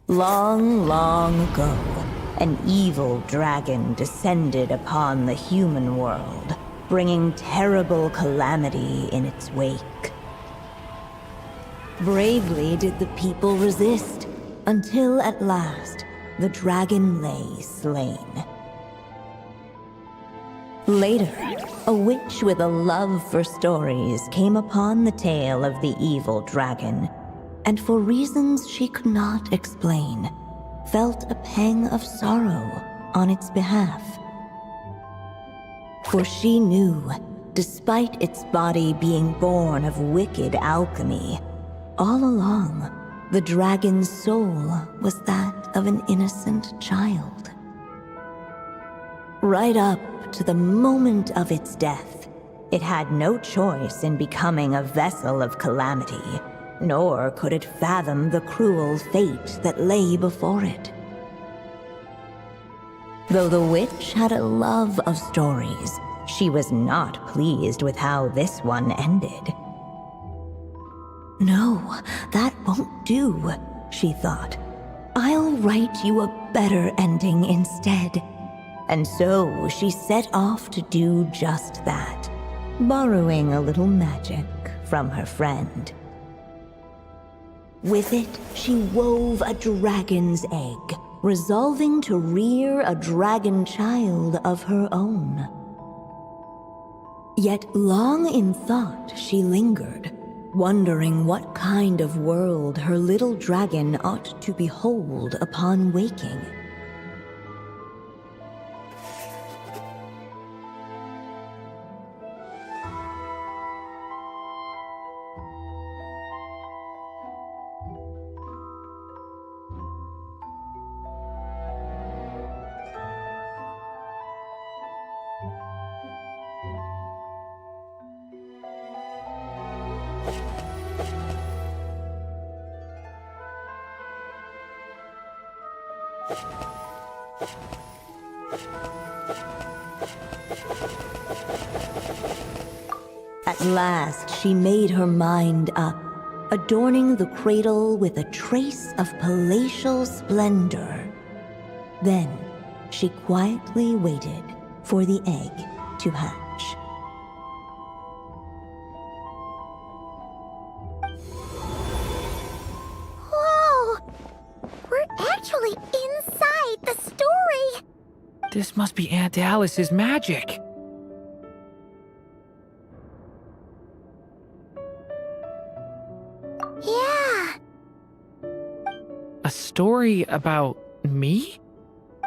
H: Long, long ago, an evil dragon descended upon the human world, bringing terrible calamity in its wake. Bravely did the people resist, until at last, the dragon lay slain. Later, a witch with a love for stories came upon the tale of the evil dragon, and for reasons she could not explain, felt a pang of sorrow on its behalf. For she knew, despite its body being born of wicked alchemy, all along, the dragon's soul was that of an innocent child. Right up to the moment of its death, it had no choice in becoming a vessel of calamity, nor could it fathom the cruel fate that lay before it. Though the witch had a love of stories, she was not pleased with how this one ended. No, that won't do, she thought. I'll write you a better ending instead. And so she set off to do just that, borrowing a little magic from her friend. With it, she wove a dragon's egg, resolving to rear a dragon child of her own. Yet long in thought she lingered, wondering what kind of world her little dragon ought to behold upon waking. At last, she made her mind up, adorning the cradle with a trace of palatial splendor. Then, she quietly waited for the egg to hatch.
F: Whoa! We're actually inside the story!
G: This must be Aunt Alice's magic.
F: Yeah.
G: A story about me?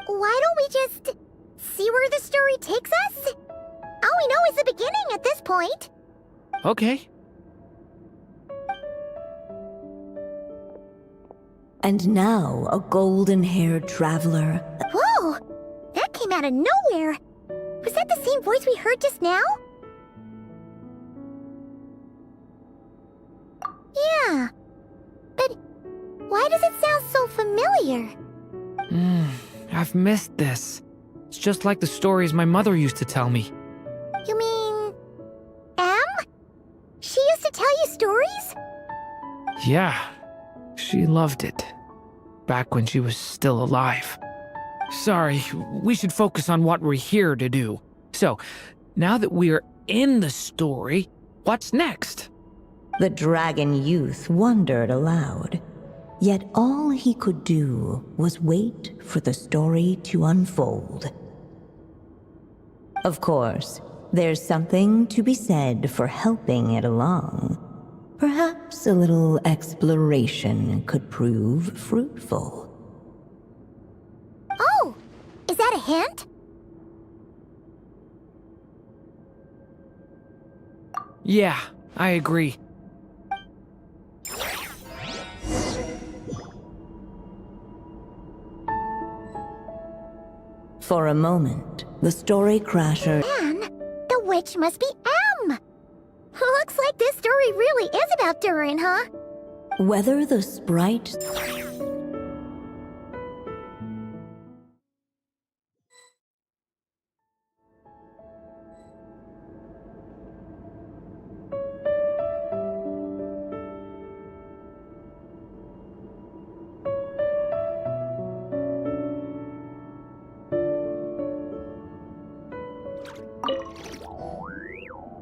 F: Why don't we just see where the story takes us? All we know is the beginning at this point.
G: Okay.
H: And now, a golden-haired traveler.
F: Whoa! That came out of nowhere! Was that the same voice we heard just now? Yeah. But why does it sound so familiar?
G: I've missed this. It's just like the stories my mother used to tell me.
F: You mean... Em? She used to tell you stories?
G: Yeah, she loved it. Back when she was still alive. Sorry, we should focus on what we're here to do. So, now that we're in the story, what's next?
H: The dragon youth wondered aloud. Yet all he could do was wait for the story to unfold. Of course, there's something to be said for helping it along. Perhaps a little exploration could prove fruitful.
F: Oh! Is that a hint?
G: Yeah, I agree.
H: For a moment, the story crasher...
F: Man, the witch must be Em! Looks like this story really is about Durin, huh?
H: Whether the sprite...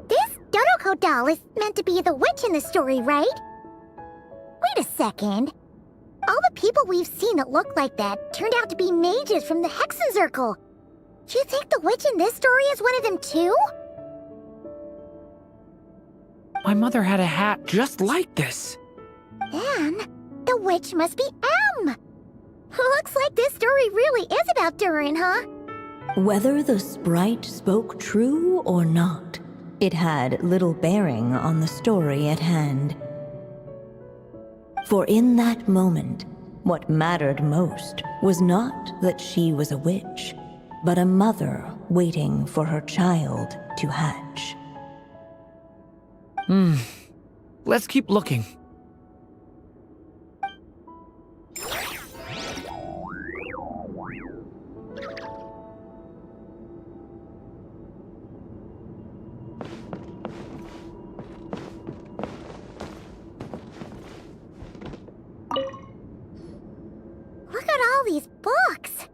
F: This Dodoko doll is meant to be the witch in the story, right? Wait a second. All the people we've seen that look like that turned out to be mages from the Hexen Circle. Do you think the witch in this story is one of them too?
G: My mother had a hat just like this.
F: Man, the witch must be Em! Looks like this story really is about Durin, huh?
H: Whether the sprite spoke true or not, it had little bearing on the story at hand. For in that moment, what mattered most was not that she was a witch, but a mother waiting for her child to hatch.
G: Let's keep looking.
F: Look at all these books!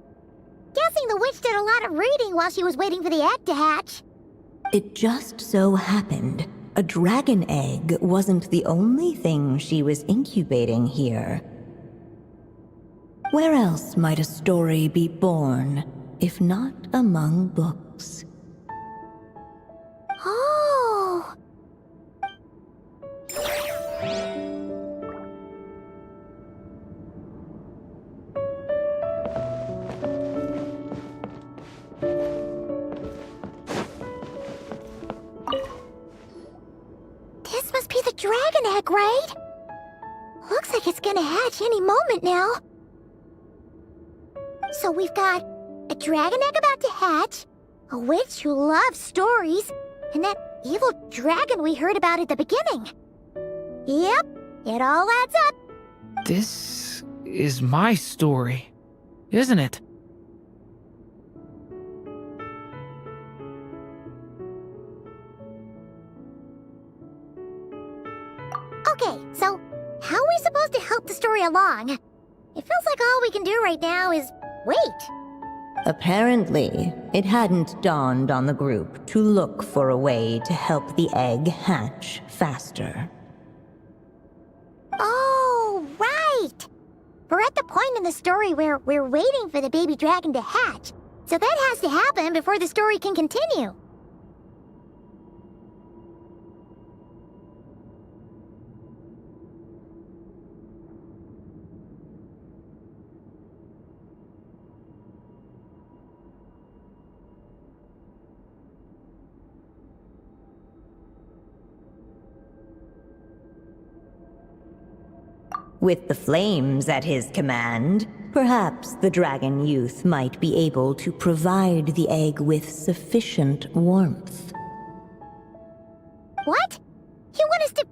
F: Guessing the witch did a lot of reading while she was waiting for the egg to hatch.
H: It just so happened a dragon egg wasn't the only thing she was incubating here. Where else might a story be born, if not among books?
F: Oh! This must be the dragon egg, right? Looks like it's gonna hatch any moment now. So we've got a dragon egg about to hatch, a witch who loves stories, and that evil dragon we heard about at the beginning. Yep, it all adds up.
G: This is my story, isn't it?
F: Okay, so how are we supposed to help the story along? It feels like all we can do right now is wait.
H: Apparently, it hadn't dawned on the group to look for a way to help the egg hatch faster.
F: Oh, right! We're at the point in the story where we're waiting for the baby dragon to hatch. So that has to happen before the story can continue.
H: With the flames at his command, perhaps the dragon youth might be able to provide the egg with sufficient warmth.
F: What? You want us to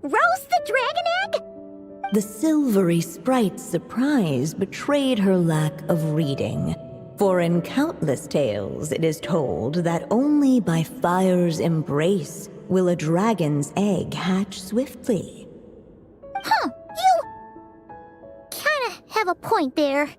F: roast the dragon egg?
H: The silvery sprite's surprise betrayed her lack of reading, for in countless tales it is told that only by fire's embrace will a dragon's egg hatch swiftly.
F: Huh, you kinda have a point there.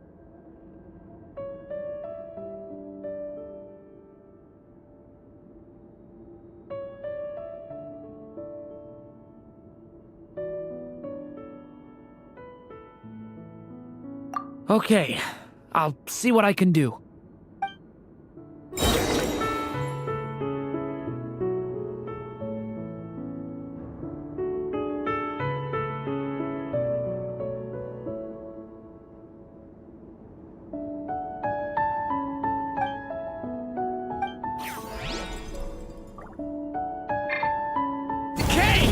G: Okay, I'll see what I can do. Decay!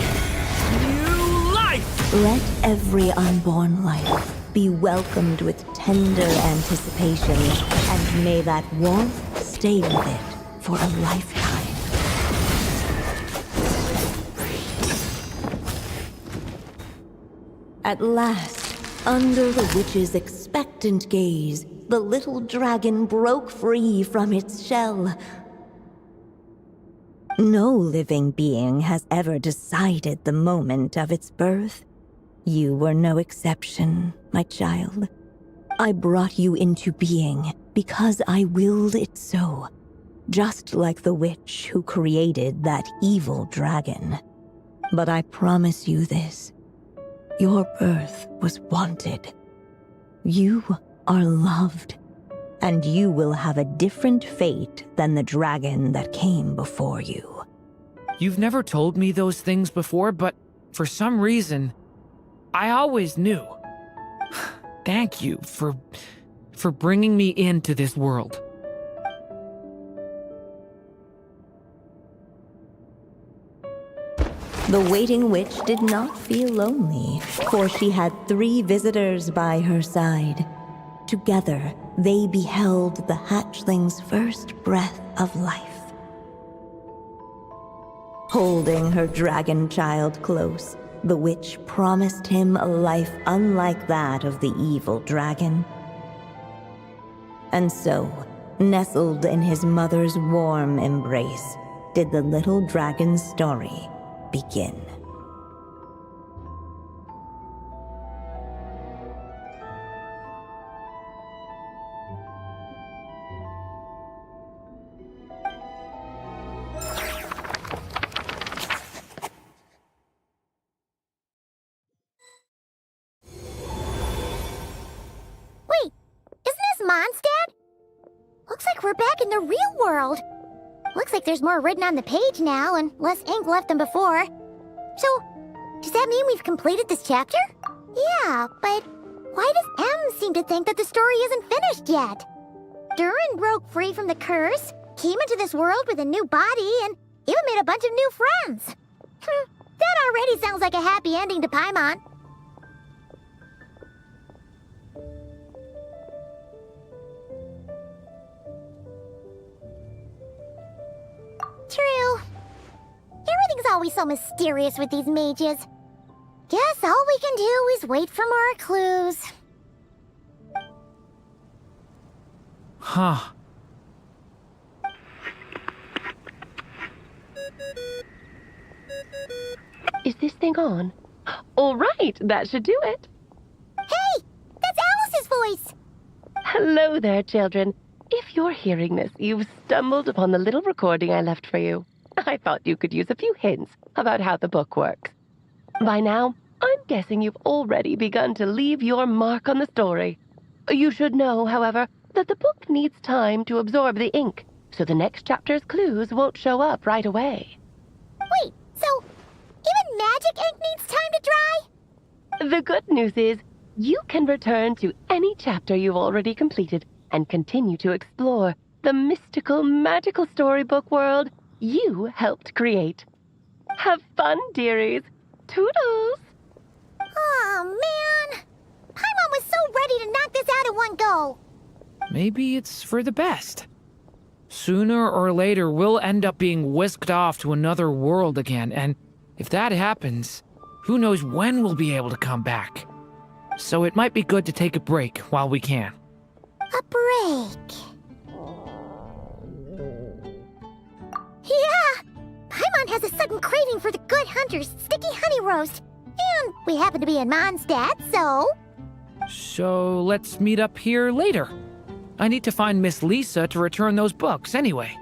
G: New life!
H: Let every unborn life be welcomed with tender anticipation, and may that warmth stay with it for a lifetime. At last, under the witch's expectant gaze, the little dragon broke free from its shell. No living being has ever decided the moment of its birth. You were no exception, my child. I brought you into being because I willed it so, just like the witch who created that evil dragon. But I promise you this, your birth was wanted. You are loved, and you will have a different fate than the dragon that came before you.
G: You've never told me those things before, but for some reason, I always knew. Thank you for bringing me into this world.
H: The waiting witch did not feel lonely, for she had 3 visitors by her side. Together, they beheld the hatchling's first breath of life. Holding her dragon child close, the witch promised him a life unlike that of the evil dragon. And so, nestled in his mother's warm embrace, did the little dragon's story begin.
F: Wait, isn't this Mondstadt? Looks like we're back in the real world. Looks like there's more written on the page now and less ink left than before. So, does that mean we've completed this chapter? Yeah, but why does M seem to think that the story isn't finished yet? Durin broke free from the curse, came into this world with a new body, and even made a bunch of new friends. That already sounds like a happy ending to Paimon. True. Everything's always so mysterious with these mages. Guess all we can do is wait for more clues.
G: Huh.
E: Is this thing on? All right, that should do it.
F: Hey! That's Alice's voice!
E: Hello there, children. If you're hearing this, you've stumbled upon the little recording I left for you. I thought you could use a few hints about how the book works. By now, I'm guessing you've already begun to leave your mark on the story. You should know, however, that the book needs time to absorb the ink, so the next chapter's clues won't show up right away.
F: Wait, so even magic ink needs time to dry?
E: The good news is, you can return to any chapter you've already completed and continue to explore the mystical, magical storybook world you helped create. Have fun, dearies. Toodles!
F: Oh, man. Paimon was so ready to knock this out in one go.
G: Maybe it's for the best. Sooner or later, we'll end up being whisked off to another world again, and if that happens, who knows when we'll be able to come back. So it might be good to take a break while we can.
F: A break. Yeah! Paimon has a sudden craving for the Good Hunter's sticky honey roast. And we happen to be in Mondstadt, so...
G: So let's meet up here later. I need to find Miss Lisa to return those books anyway.